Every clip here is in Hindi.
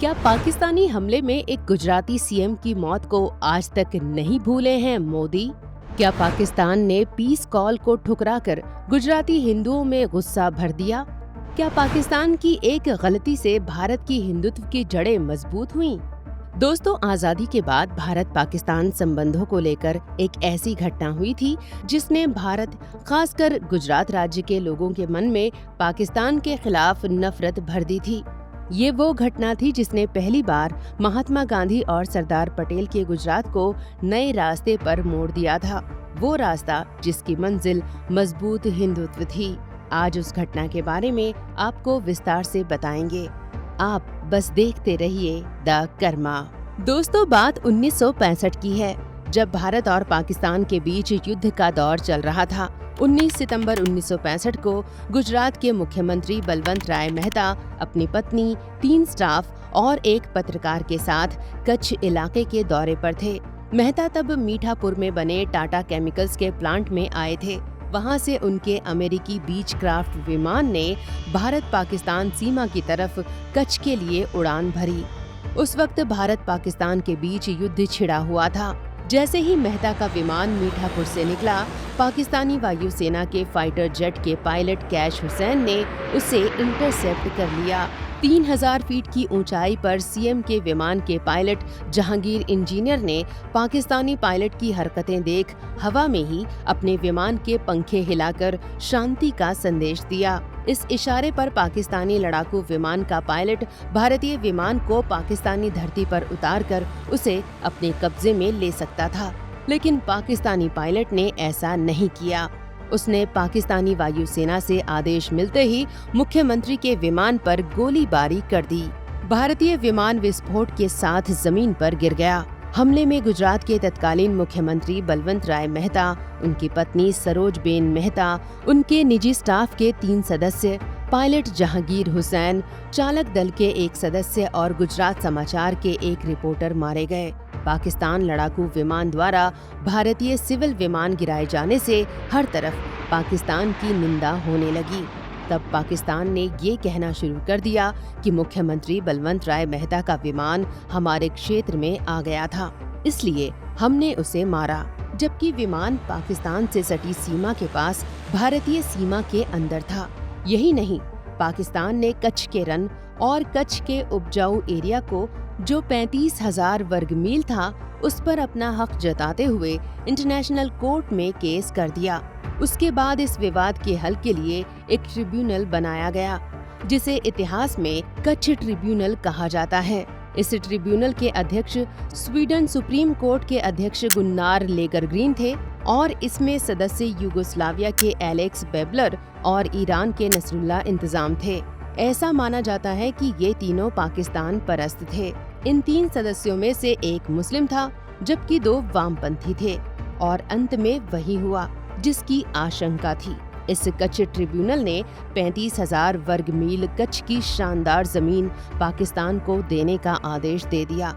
क्या पाकिस्तानी हमले में एक गुजराती सीएम की मौत को आज तक नहीं भूले हैं मोदी? क्या पाकिस्तान ने पीस कॉल को ठुकराकर गुजराती हिंदुओं में गुस्सा भर दिया? क्या पाकिस्तान की एक गलती से भारत की हिंदुत्व की जड़ें मजबूत हुईं? दोस्तों, आजादी के बाद भारत पाकिस्तान संबंधों को लेकर एक ऐसी घटना हुई थी जिसने भारत, खासकर गुजरात राज्य के लोगों के मन में पाकिस्तान के खिलाफ नफरत भर दी थी। ये वो घटना थी जिसने पहली बार महात्मा गांधी और सरदार पटेल के गुजरात को नए रास्ते पर मोड़ दिया था। वो रास्ता जिसकी मंजिल मजबूत हिंदुत्व थी। आज उस घटना के बारे में आपको विस्तार से बताएंगे। आप बस देखते रहिए द कर्मा। दोस्तों, बात 1965 की है, जब भारत और पाकिस्तान के बीच युद्ध का दौर चल रहा था। 19 सितंबर 1965 को गुजरात के मुख्यमंत्री बलवंत राय मेहता अपनी पत्नी, 3 स्टाफ और एक पत्रकार के साथ कच्छ इलाके के दौरे पर थे। मेहता तब मीठापुर में बने टाटा केमिकल्स के प्लांट में आए थे। वहां से उनके अमेरिकी बीच क्राफ्ट विमान ने भारत पाकिस्तान सीमा की तरफ कच्छ के लिए उड़ान भरी। उस वक्त भारत पाकिस्तान के बीच युद्ध छिड़ा हुआ था। जैसे ही मेहता का विमान मीठापुर से निकला, पाकिस्तानी वायुसेना के फाइटर जेट के पायलट कैश हुसैन ने उसे इंटरसेप्ट कर लिया। 3000 फीट की ऊंचाई पर सीएम के विमान के पायलट जहांगीर इंजीनियर ने पाकिस्तानी पायलट की हरकतें देख हवा में ही अपने विमान के पंखे हिलाकर शांति का संदेश दिया। इस इशारे पर पाकिस्तानी लड़ाकू विमान का पायलट भारतीय विमान को पाकिस्तानी धरती पर उतारकर उसे अपने कब्जे में ले सकता था, लेकिन पाकिस्तानी पायलट ने ऐसा नहीं किया। उसने पाकिस्तानी वायुसेना से आदेश मिलते ही मुख्यमंत्री के विमान पर गोलीबारी कर दी। भारतीय विमान विस्फोट के साथ जमीन पर गिर गया। हमले में गुजरात के तत्कालीन मुख्यमंत्री बलवंत राय मेहता, उनकी पत्नी सरोजबेन मेहता, उनके निजी स्टाफ के 3 सदस्य, पायलट जहांगीर हुसैन, चालक दल के 1 सदस्य और गुजरात समाचार के 1 रिपोर्टर मारे गए। पाकिस्तान लड़ाकू विमान द्वारा भारतीय सिविल विमान गिराए जाने से हर तरफ पाकिस्तान की निंदा होने लगी। तब पाकिस्तान ने ये कहना शुरू कर दिया कि मुख्यमंत्री बलवंत राय मेहता का विमान हमारे क्षेत्र में आ गया था, इसलिए हमने उसे मारा, जबकि विमान पाकिस्तान से सटी सीमा के पास भारतीय सीमा के अंदर था। यही नहीं, पाकिस्तान ने कच्छ के रन और कच्छ के उपजाऊ एरिया को, जो 35,000 वर्ग मील था, उस पर अपना हक जताते हुए इंटरनेशनल कोर्ट में केस कर दिया। उसके बाद इस विवाद के हल के लिए एक ट्रिब्यूनल बनाया गया, जिसे इतिहास में कच्छ ट्रिब्यूनल कहा जाता है। इस ट्रिब्यूनल के अध्यक्ष स्वीडन सुप्रीम कोर्ट के अध्यक्ष गुन्नार लेगरग्रीन थे और इसमें सदस्य यूगोस्लाविया के एलेक्स बेबलर और ईरान के नसरुल्लाह इंतजाम थे। ऐसा माना जाता है कि ये तीनों पाकिस्तान परस्त थे। इन 3 सदस्यों में से एक मुस्लिम था, जबकि 2 वामपंथी थे, और अंत में वही हुआ जिसकी आशंका थी। इस कच्छ ट्रिब्यूनल ने 35,000 वर्ग मील कच्छ की शानदार जमीन पाकिस्तान को देने का आदेश दे दिया,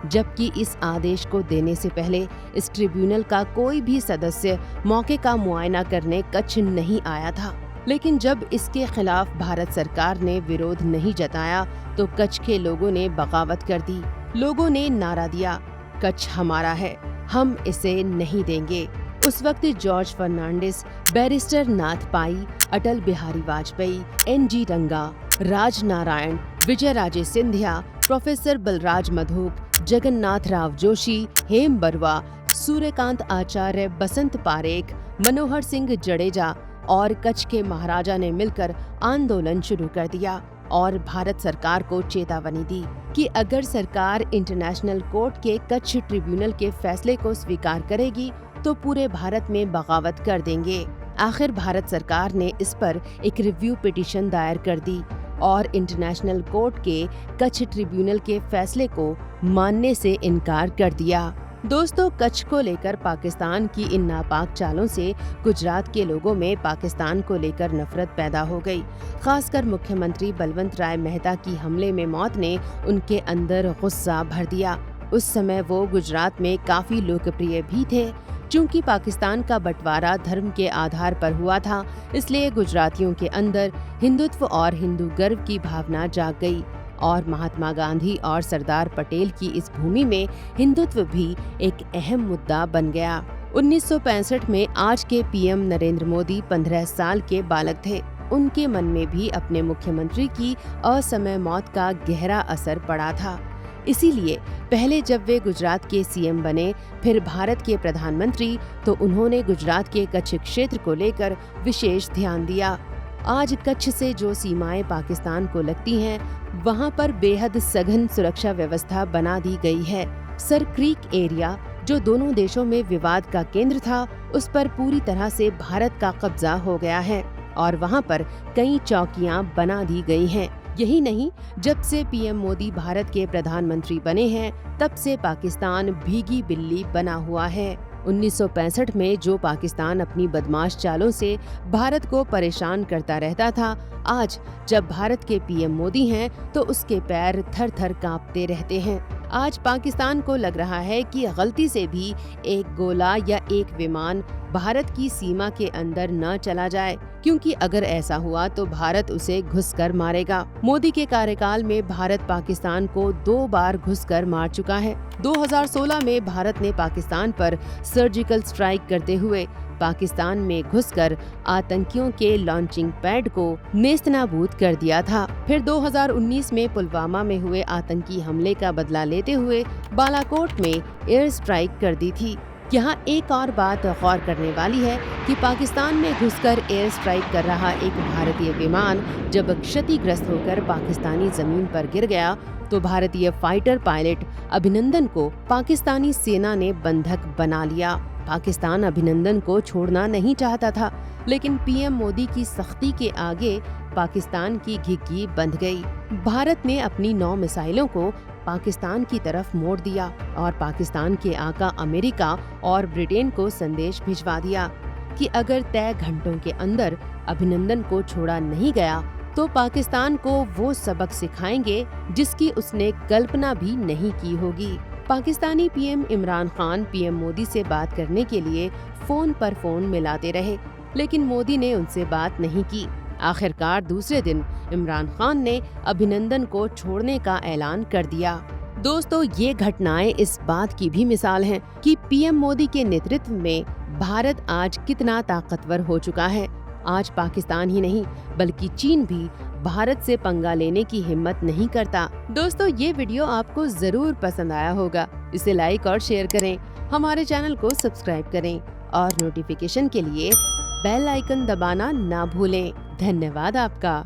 जबकि इस आदेश को देने से पहले इस ट्रिब्यूनल का कोई भी सदस्य मौके का मुआयना करने कच्छ नहीं आया था। लेकिन जब इसके खिलाफ भारत सरकार ने विरोध नहीं जताया तो कच्छ के लोगों ने बगावत कर दी। लोगों ने नारा दिया, कच्छ हमारा है, हम इसे नहीं देंगे। उस वक्त जॉर्ज फर्नांडिस, बैरिस्टर नाथ पाई, अटल बिहारी वाजपेयी, NG रंगा, राज नारायण, विजय राजे सिंधिया, प्रोफेसर बलराज मधोक, जगन्नाथ राव जोशी, हेम बरुआ, सूर्यकांत आचार्य, बसंत पारेख, मनोहर सिंह जडेजा और कच्छ के महाराजा ने मिलकर आंदोलन शुरू कर दिया और भारत सरकार को चेतावनी दी कि अगर सरकार इंटरनेशनल कोर्ट के कच्छ ट्रिब्यूनल के फैसले को स्वीकार करेगी तो पूरे भारत में बगावत कर देंगे। आखिर भारत सरकार ने इस पर एक रिव्यू पिटीशन दायर कर दी और इंटरनेशनल कोर्ट के कच्छ ट्रिब्यूनल के फैसले को मानने से इनकार कर दिया। दोस्तों, कच्छ को लेकर पाकिस्तान की इन नापाक चालों से गुजरात के लोगों में पाकिस्तान को लेकर नफरत पैदा हो गई। खासकर मुख्यमंत्री बलवंत राय मेहता की हमले में मौत ने उनके अंदर गुस्सा भर दिया। उस समय वो गुजरात में काफी लोकप्रिय भी थे। चूंकि पाकिस्तान का बंटवारा धर्म के आधार पर हुआ था, इसलिए गुजरातियों के अंदर हिंदुत्व और हिंदू गर्व की भावना जाग गई और महात्मा गांधी और सरदार पटेल की इस भूमि में हिंदुत्व भी एक अहम मुद्दा बन गया। 1965 में आज के पीएम नरेंद्र मोदी 15 साल के बालक थे। उनके मन में भी अपने मुख्यमंत्री की असमय मौत का गहरा असर पड़ा था। इसीलिए पहले जब वे गुजरात के सीएम बने, फिर भारत के प्रधानमंत्री, तो उन्होंने गुजरात के कच्छ क्षेत्र को लेकर विशेष ध्यान दिया। आज कच्छ से जो सीमाएं पाकिस्तान को लगती हैं, वहां पर बेहद सघन सुरक्षा व्यवस्था बना दी गई है। सर क्रीक एरिया, जो दोनों देशों में विवाद का केंद्र था, उस पर पूरी तरह से भारत का कब्जा हो गया है और वहां पर कई चौकियां बना दी गई हैं। यही नहीं, जब से पीएम मोदी भारत के प्रधानमंत्री बने हैं, तब से पाकिस्तान भीगी बिल्ली बना हुआ है। 1965 में जो पाकिस्तान अपनी बदमाश चालों से भारत को परेशान करता रहता था, आज जब भारत के पीएम मोदी हैं, तो उसके पैर थर थर कांपते रहते हैं। आज पाकिस्तान को लग रहा है कि गलती से भी एक गोला या एक विमान भारत की सीमा के अंदर न चला जाए, क्योंकि अगर ऐसा हुआ तो भारत उसे घुसकर मारेगा। मोदी के कार्यकाल में भारत पाकिस्तान को 2 बार घुसकर मार चुका है। 2016 में भारत ने पाकिस्तान पर सर्जिकल स्ट्राइक करते हुए पाकिस्तान में घुसकर आतंकियों के लॉन्चिंग पैड को नेस्तनाबूद कर दिया था। फिर 2019 में पुलवामा में हुए आतंकी हमले का बदला लेते हुए बालाकोट में एयर स्ट्राइक कर दी थी। यहाँ एक और बात गौर करने वाली है कि पाकिस्तान में घुसकर एयर स्ट्राइक कर रहा एक भारतीय विमान जब क्षतिग्रस्त होकर पाकिस्तानी जमीन पर गिर गया, तो भारतीय फाइटर पायलट अभिनंदन को पाकिस्तानी सेना ने बंधक बना लिया। पाकिस्तान अभिनंदन को छोड़ना नहीं चाहता था, लेकिन पीएम मोदी की सख्ती के आगे पाकिस्तान की घिघी बंध गई। भारत ने अपनी 9 मिसाइलों को पाकिस्तान की तरफ मोड़ दिया और पाकिस्तान के आका अमेरिका और ब्रिटेन को संदेश भिजवा दिया कि अगर तय घंटों के अंदर अभिनंदन को छोड़ा नहीं गया, तो पाकिस्तान को वो सबक सिखाएंगे जिसकी उसने कल्पना भी नहीं की होगी। पाकिस्तानी पीएम इमरान खान पीएम मोदी से बात करने के लिए फोन पर फोन मिलाते रहे, लेकिन मोदी ने उनसे बात नहीं की। आखिरकार दूसरे दिन इमरान खान ने अभिनंदन को छोड़ने का ऐलान कर दिया। दोस्तों, ये घटनाएं इस बात की भी मिसाल हैं कि पीएम मोदी के नेतृत्व में भारत आज कितना ताकतवर हो चुका है। आज पाकिस्तान ही नहीं, बल्कि चीन भी भारत से पंगा लेने की हिम्मत नहीं करता। दोस्तों, ये वीडियो आपको जरूर पसंद आया होगा। इसे लाइक और शेयर करें, हमारे चैनल को सब्सक्राइब करें और नोटिफिकेशन के लिए बेल आइकन दबाना ना भूलें। धन्यवाद आपका।